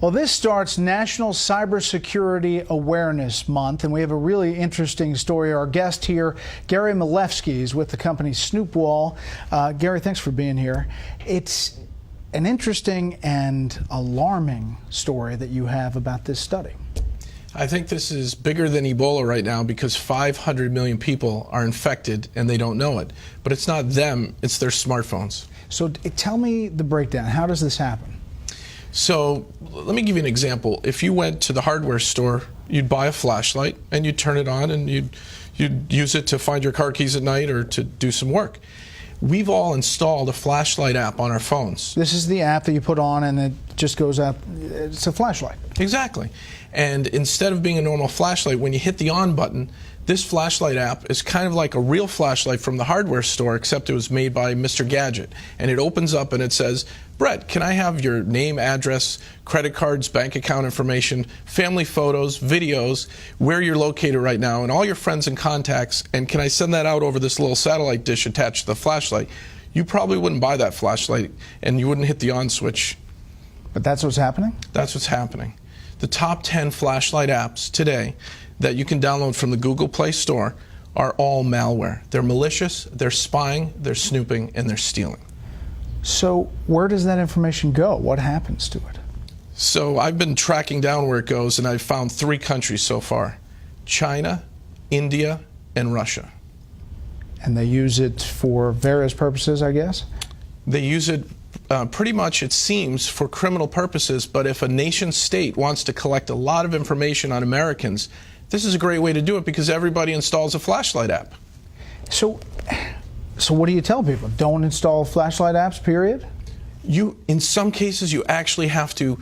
Well, this starts National Cybersecurity Awareness Month, and we have a really interesting story. Our guest here, Gary Milewski, is with the company Snoopwall. Gary, thanks for being here. It's an interesting and alarming story that you have about this study. I think this is bigger than Ebola right now because 500 million people are infected and they don't know it. But it's not them, it's their smartphones. So tell me the breakdown. How does this happen? So let me give you an example. If you went to the hardware store, you'd buy a flashlight and you'd turn it on and you'd use it to find your car keys at night or to do some work. We've all installed a flashlight app on our phones. This is the app that you put on and it just goes up. It's a flashlight. Exactly. And instead of being a normal flashlight, when you hit the on button, this flashlight app is kind of like a real flashlight from the hardware store, except it was made by Mr. Gadget. And it opens up and it says, Brett, can I have your name, address, credit cards, bank account information, family photos, videos, where you're located right now, and all your friends and contacts, and can I send that out over this little satellite dish attached to the flashlight? You probably wouldn't buy that flashlight and you wouldn't hit the on switch. But that's what's happening? That's what's happening. The top 10 flashlight apps today that you can download from the Google Play Store are all malware. They're malicious, they're spying, they're snooping, and they're stealing. So where does that information go? What happens to it? So I've been tracking down where it goes, and I've found 3 countries so far: China, India, and Russia. And they use it for various purposes, I guess? They use it pretty much, it seems, for criminal purposes, but if a nation state wants to collect a lot of information on Americans, this is a great way to do it because everybody installs a flashlight app. So what do you tell people? Don't install flashlight apps, period? In some cases, you actually have to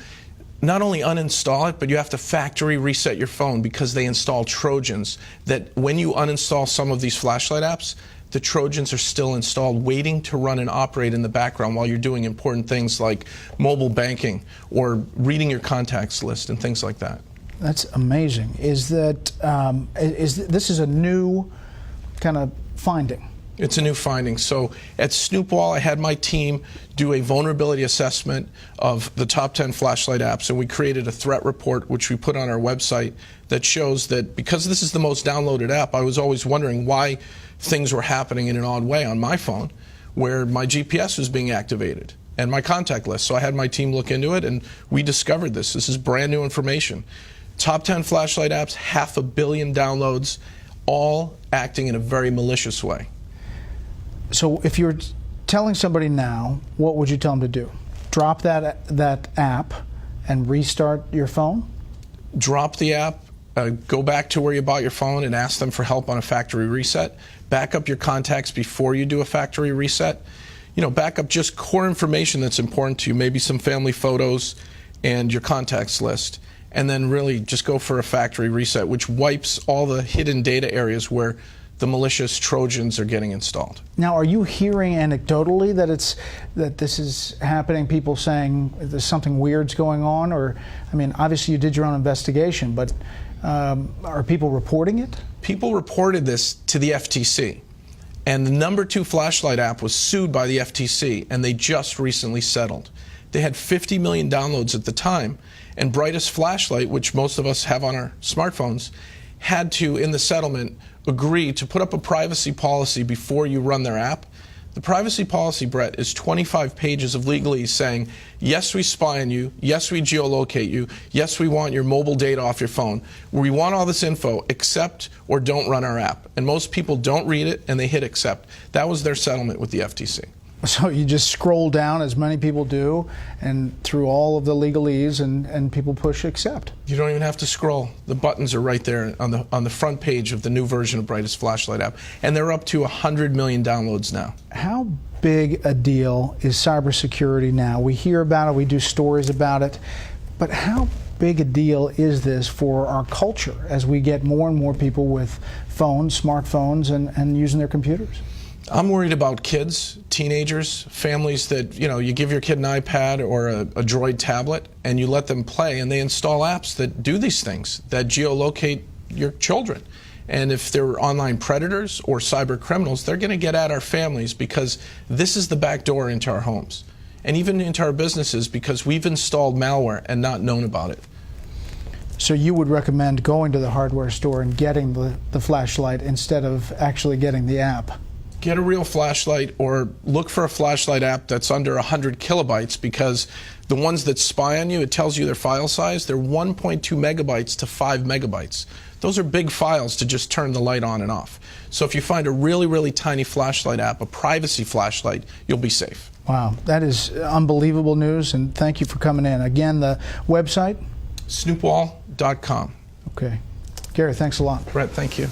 not only uninstall it, but you have to factory reset your phone because they install Trojans that when you uninstall some of these flashlight apps, the Trojans are still installed, waiting to run and operate in the background while you're doing important things like mobile banking or reading your contacts list and things like that. That's amazing. Is that this is a new kind of finding? It's a new finding. So at Snoopwall, I had my team do a vulnerability assessment of the top 10 flashlight apps, and we created a threat report, which we put on our website, that shows that because this is the most downloaded app, I was always wondering why things were happening in an odd way on my phone, where my GPS was being activated and my contact list. So I had my team look into it, and we discovered this. This is brand new information. Top 10 flashlight apps, 500 million downloads, all acting in a very malicious way. So if you're telling somebody now, what would you tell them to do? Drop that app and restart your phone? Drop the app, go back to where you bought your phone and ask them for help on a factory reset. Back up your contacts before you do a factory reset. Back up just core information that's important to you, maybe some family photos and your contacts list. And then really just go for a factory reset, which wipes all the hidden data areas where the malicious Trojans are getting installed. Now, are you hearing anecdotally that this is happening? People saying there's something weird's going on, or I mean, obviously you did your own investigation, but are people reporting it? People reported this to the FTC, and the number 2 flashlight app was sued by the FTC, and they just recently settled. They had 50 million downloads at the time, and Brightest Flashlight, which most of us have on our smartphones, had to, in the settlement, agree to put up a privacy policy before you run their app. The privacy policy, Brett, is 25 pages of legalese saying, yes, we spy on you, yes, we geolocate you, yes, we want your mobile data off your phone. We want all this info, accept or don't run our app. And most people don't read it and they hit accept. That was their settlement with the FTC. So you just scroll down, as many people do, and through all of the legalese, and people push accept. You don't even have to scroll. The buttons are right there on the front page of the new version of Brightest Flashlight app, and they're up to 100 million downloads now. How big a deal is cybersecurity now? We hear about it, we do stories about it, but how big a deal is this for our culture as we get more and more people with phones, smartphones, and using their computers? I'm worried about kids, teenagers, families that, you give your kid an iPad or a Droid tablet and you let them play, and they install apps that do these things, that geolocate your children. And if they're online predators or cyber criminals, they're going to get at our families because this is the back door into our homes. and even into our businesses because we've installed malware and not known about it. So you would recommend going to the hardware store and getting the flashlight instead of actually getting the app? Get a real flashlight, or look for a flashlight app that's under 100 kilobytes, because the ones that spy on you, it tells you their file size, they're 1.2 megabytes to 5 megabytes. Those are big files to just turn the light on and off. So if you find a really, really tiny flashlight app, a privacy flashlight, you'll be safe. Wow, that is unbelievable news, and thank you for coming in. Again, the website? Snoopwall.com. Okay. Gary, thanks a lot. Brett, thank you.